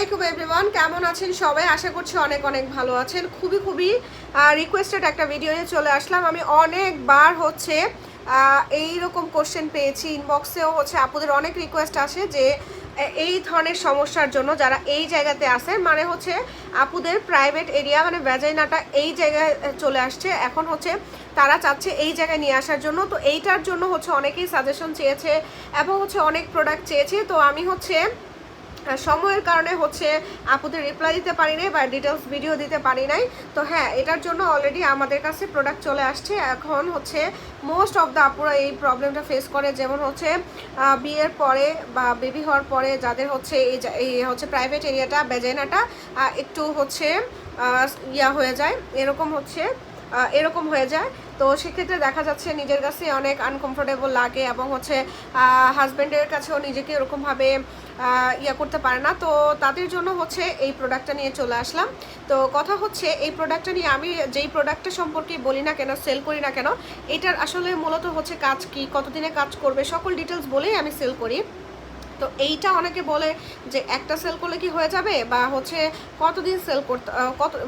আলাইকুম এভরিওয়ান, কেমন আছেন সবাই? আশা করছি অনেক অনেক ভালো আছেন। খুবই রিকোয়েস্টেড একটা ভিডিও নিয়ে চলে আসলাম। আমি অনেকবার হচ্ছে এইরকম কোশ্চেন পেয়েছি, ইনবক্সেও হচ্ছে আপুদের অনেক রিকোয়েস্ট আসে যে এই ধরনের সমস্যার জন্য যারা এই জায়গাতে আসে, মানে হচ্ছে আপুদের প্রাইভেট এরিয়া মানে ভ্যাজাইনাটা এই জায়গায় চলে আসছে, এখন হচ্ছে তারা চাচ্ছে এই জায়গায় নিয়ে আসার জন্য। তো এইটার জন্য হচ্ছে অনেকেই সাজেশন চেয়েছে এবং হচ্ছে অনেক প্রোডাক্ট চেয়েছে। তো আমি হচ্ছে সময়ের কারণে হচ্ছে আপুদের রিপ্লাই দিতে পারি নাই বা ডিটেলস ভিডিও দিতে পারি নাই। তো হ্যাঁ, এটার জন্য অলরেডি আমাদের কাছে প্রোডাক্ট চলে আসছে। এখন হচ্ছে মোস্ট অফ দ্য আপুরা এই প্রবলেমটা ফেস করে, যেমন হচ্ছে বিয়ের পরে বা বেবি হওয়ার পরে যাদের হচ্ছে এই হচ্ছে প্রাইভেট এরিয়াটা ভ্যাজাইনাটা একটু হচ্ছে হয়ে যায়, এরকম হয়ে যায়। তো সেক্ষেত্রে দেখা যাচ্ছে নিজের কাছে অনেক আনকমফোর্টেবল লাগে এবং হচ্ছে হাজব্যান্ডের কাছেও নিজেকে এরকমভাবে করতে পারে না। তো তাদের জন্য হচ্ছে এই প্রোডাক্টটা নিয়ে চলে আসলাম। তো কথা হচ্ছে এই প্রোডাক্টটা নিয়ে আমি যেই প্রোডাক্টটা সম্পর্কে বলি না কেন, সেল করি না কেন, এটার আসলে মূলত হচ্ছে কাজ কি, কতদিনে কাজ করবে, সকল ডিটেলস বলেই আমি সেল করি। তো এইটা অনেকে বলে যে একটা সেল করলে কি হয়ে যাবে, বা হচ্ছে কতদিন সেল করতে,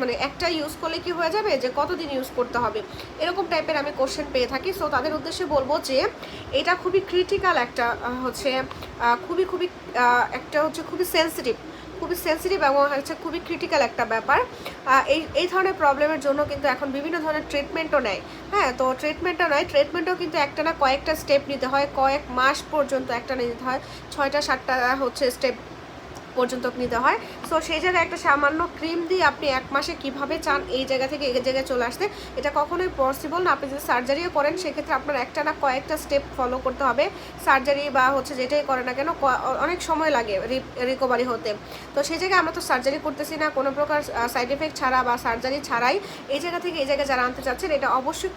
মানে একটা ইউজ করলে কি হয়ে যাবে, যে কতদিন ইউজ করতে হবে, এরকম টাইপের আমি কোশ্চেন পেয়ে থাকি। সো তাদের উদ্দেশ্যে বলবো যে এটা খুবই ক্রিটিক্যাল একটা হচ্ছে খুবই একটা হচ্ছে খুবই সেন্সিটিভ এবং হচ্ছে খুবই ক্রিটিক্যাল একটা ব্যাপার। এই ধরনের প্রবলেমের জন্য কিন্তু এখন বিভিন্ন ধরনের ট্রিটমেন্টও নেয়। হ্যাঁ, তো ট্রিটমেন্টও কিন্তু একটা না কয়েকটা স্টেপ নিতে হয়, কয়েক মাস পর্যন্ত একটা নিতে হয়, 6টা 7টা হচ্ছে স্টেপ পর্যন্ত নিতে হয়। সো সেই জায়গায় একটা সামান্য ক্রিম দিয়ে আপনি 1 মাসে কিভাবে চান এই জায়গা থেকে এই জায়গায় চলে আসতে, এটা কখনোই পসিবল না। আপনি যদি সার্জারিও করেন সেক্ষেত্রে আপনার একটা না কয়েকটা স্টেপ ফলো করতে হবে। সার্জারি বা হচ্ছে যেটাই করে না কেন অনেক সময় লাগে রিকভারি হতে। তো সেই জায়গায় আমরা তো সার্জারি করতেছি না, কোনো প্রকার সাইড এফেক্ট ছাড়া বা সার্জারি ছাড়াই এই জায়গা থেকে এই জায়গায় যারা আনতে চাচ্ছেন, এটা অবশ্যই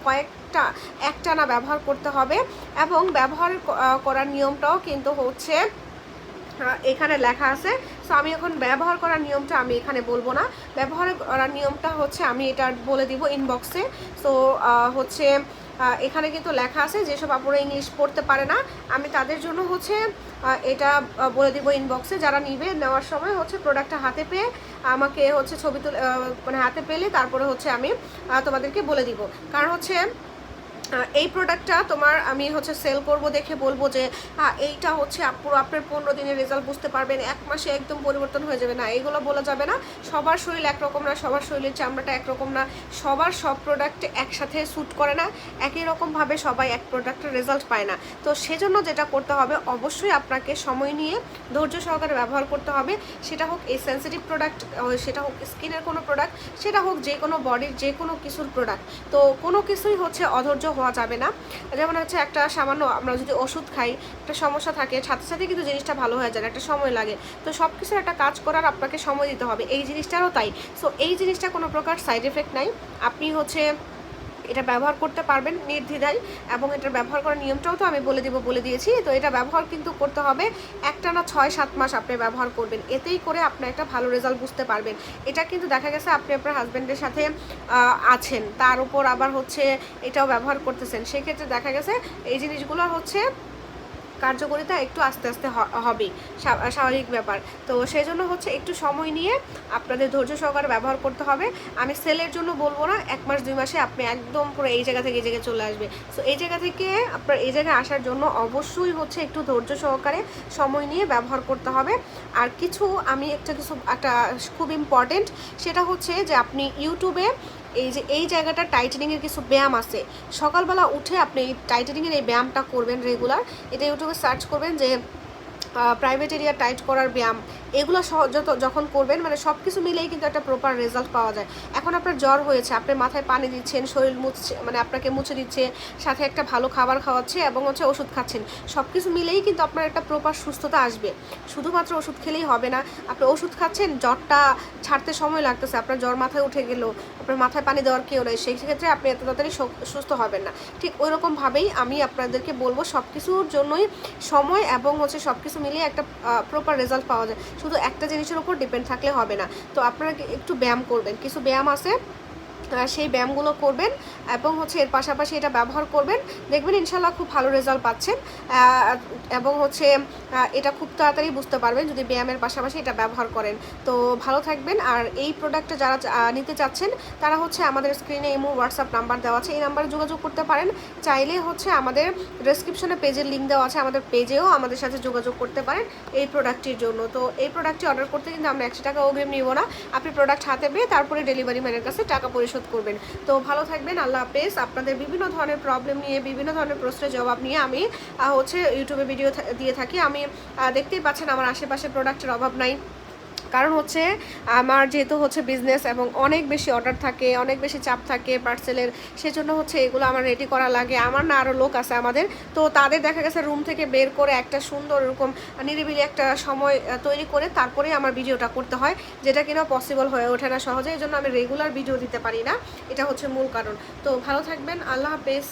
একটানা ব্যবহার করতে হবে। এবং ব্যবহার করার নিয়মটাও কিন্তু হচ্ছে এখানে লেখা আছে। সো আমি এখন ব্যবহার করার নিয়মটা আমি এখানে বলবো না, ব্যবহার করার নিয়মটা হচ্ছে আমি এটা বলে দিব ইনবক্সে। সো হচ্ছে এখানে কিন্তু লেখা আছে, যেসব আপুরা ইংলিশ পড়তে পারে না আমি তাদের জন্য হচ্ছে এটা বলে দিব ইনবক্সে। যারা নিবে, নেওয়ার সময় হচ্ছে প্রোডাক্টটা হাতে পেয়ে আমাকে হচ্ছে ছবি তুলে মানে হাতে পেলে তারপরে হচ্ছে আমি তোমাদেরকে বলে দিব। কারণ হচ্ছে এই প্রোডাক্টটা আমি হচ্ছে সেল করব দেখে বলবো যে এইটা হচ্ছে পুরো আপনার 15 দিনের রেজাল্ট বুঝতে পারবেন, 1 মাসে একদম পরিবর্তন হয়ে যাবে, না এগুলো বলা যাবে না। সবার শরীর একরকম না, সবার শরীরের চামড়াটা একরকম না, সবার সব প্রোডাক্ট একসাথে স্যুট করে না, একই রকমভাবে সবাই এক প্রোডাক্টের রেজাল্ট পায় না। তো সেজন্য যেটা করতে হবে, অবশ্যই আপনাকে সময় নিয়ে ধৈর্য সহকারে ব্যবহার করতে হবে। সেটা হোক এই সেন্সিটিভ প্রোডাক্ট, সেটা হোক স্কিনের কোনো প্রোডাক্ট, সেটা হোক যে কোনো বডির যে কোনো কিছুর প্রোডাক্ট। তো কোনো কিছুই হচ্ছে অধৈর্য হওয়া যাবে না। যেমন হচ্ছে একটা সামান্য আমরা যদি ওষুধ খাই, একটা সমস্যা থাকে, সাথে সাথে কিন্তু জিনিসটা ভালো হয়ে যায়, একটা সময় লাগে। তো সব কিছুর একটা কাজ করার আপনাকে সময় দিতে হবে, এই জিনিসটারও তাই। সো এই জিনিসটা কোনো প্রকার সাইড এফেক্ট নাই, আপনি হচ্ছে এটা ব্যবহার করতে পারবেন নির্দ্বিধায়। এবং এটার ব্যবহার করার নিয়মটাও তো আমি বলে দিয়েছি। তো এটা ব্যবহার কিন্তু করতে হবে একটানা 6-7 মাস আপনি ব্যবহার করবেন, এতেই করে আপনি একটা ভালো রেজাল্ট বুঝতে পারবেন। এটা কিন্তু দেখা গেছে আপনি আপনার হাজব্যান্ডের সাথে আছেন, তার উপর আবার হচ্ছে এটাও ব্যবহার করতেছেন, সেক্ষেত্রে দেখা গেছে এই জিনিসগুলো হচ্ছে কার্যকারিতা একটু আস্তে আস্তে হবেই, স্বাভাবিক ব্যাপার। তো সেই জন্য হচ্ছে একটু সময় নিয়ে আপনাদের ধৈর্য সহকারে ব্যবহার করতে হবে। আমি সেলের জন্য বলবো না, 1 মাস 2 মাসে আপনি একদম পুরো এই জায়গা থেকে এই জায়গায় চলে আসবে। সো এই জায়গা থেকে আপনার এই জায়গায় আসার জন্য অবশ্যই হচ্ছে একটু ধৈর্য সহকারে সময় নিয়ে ব্যবহার করতে হবে। আর আমি একটা খুব ইম্পর্টেন্ট, সেটা হচ্ছে যে আপনি ইউটিউবে এই জায়গাটা টাইটেনিংয়ের কিছু ব্যায়াম আছে, সকালবেলা উঠে আপনি এই টাইটেনিংয়ের এই ব্যায়ামটা করবেন রেগুলার। এটা ইউটিউবে সার্চ করবেন যে প্রাইভেট এরিয়া টাইট করার ব্যায়াম, এগুলো যখন করবেন, মানে সব কিছু মিলেই কিন্তু একটা প্রপার রেজাল্ট পাওয়া যায়। এখন আপনার জ্বর হয়েছে, আপনি মাথায় পানি দিচ্ছেন, শরীর মুছছে, মানে আপনাকে মুছে দিচ্ছে, সাথে একটা ভালো খাবার খাওয়াচ্ছে এবং হচ্ছে ওষুধ খাচ্ছেন, সব কিছু মিলেই কিন্তু আপনার একটা প্রপার সুস্থতা আসবে। শুধুমাত্র ওষুধ খেলেই হবে না, আপনি ওষুধ খাচ্ছেন, জ্বরটা ছাড়তে সময় লাগতেছে, আপনার জ্বর মাথায় উঠে গেল, আপনার মাথায় পানি দেওয়ার কেউ নেই, সেই ক্ষেত্রে আপনি এত তাড়াতাড়ি সুস্থ হবেন না। ঠিক ওই রকমভাবেই আমি আপনাদেরকে বলবো, সব কিছুর জন্যই সময় এবং হচ্ছে সব কিছু মিলিয়ে একটা প্রপার রেজাল্ট পাওয়া যায়, শুধু একটা জিনিসের উপর ডিপেন্ড থাকলে হবে না। তো আপনারা একটু ব্যায়াম করবেন, কিছু ব্যায়াম আছে সেই ব্যায়ামগুলো করবেন এবং হচ্ছে এর পাশাপাশি এটা ব্যবহার করবেন, দেখবেন ইনশাল্লাহ খুব ভালো রেজাল্ট পাচ্ছেন। এবং হচ্ছে এটা খুব তাড়াতাড়ি বুঝতে পারবেন যদি ব্যায়ামের পাশাপাশি এটা ব্যবহার করেন। তো ভালো থাকবেন। আর এই প্রোডাক্টটা যারা নিতে চাচ্ছেন তারা হচ্ছে আমাদের স্ক্রিনে ইমো হোয়াটসঅ্যাপ নাম্বার দেওয়া আছে, এই নাম্বারে যোগাযোগ করতে পারেন। চাইলে হচ্ছে আমাদের ডেসক্রিপশনে পেজের লিঙ্ক দেওয়া আছে, আমাদের পেজেও আমাদের সাথে যোগাযোগ করতে পারেন এই প্রোডাক্টটির জন্য। তো এই প্রোডাক্টটি অর্ডার করতে কিন্তু আমরা 100 টাকা অগ্রিম নিব না, আপনি প্রোডাক্ট হাতে পেয়ে তারপরে ডেলিভারি ম্যানের কাছে টাকা পরিশোধ করবেন। তো ভালো থাকবেন, আল্লাহ হাফেজ। আপনাদের বিভিন্ন ধরনের প্রবলেম নিয়ে, বিভিন্ন ধরনের প্রশ্নের জবাব নিয়ে আমি হচ্ছে ইউটিউবে ভিডিও দিয়ে থাকি। আমি দেখতেই পাচ্ছেন আমার আশেপাশে প্রোডাক্টের অভাব নাই, কারণ হচ্ছে আমার যেহেতু হচ্ছে বিজনেস এবং অনেক বেশি অর্ডার থাকে, অনেক বেশি চাপ থাকে পার্সেলের, সেজন্য হচ্ছে এগুলো আমার রেডি করা লাগে। আমার না আরও লোক আছে আমাদের, তো তাদের দেখা গেছে রুম থেকে বের করে একটা সুন্দর এরকম নিরিবিলি একটা সময় তৈরি করে তারপরে আমার ভিডিওটা করতে হয়, যেটা কিনা পসিবল হয়ে ওঠে না সহজে। এই জন্য আমি রেগুলার ভিডিও দিতে পারি না, এটা হচ্ছে মূল কারণ। তো ভালো থাকবেন, আল্লাহ হাফেজ।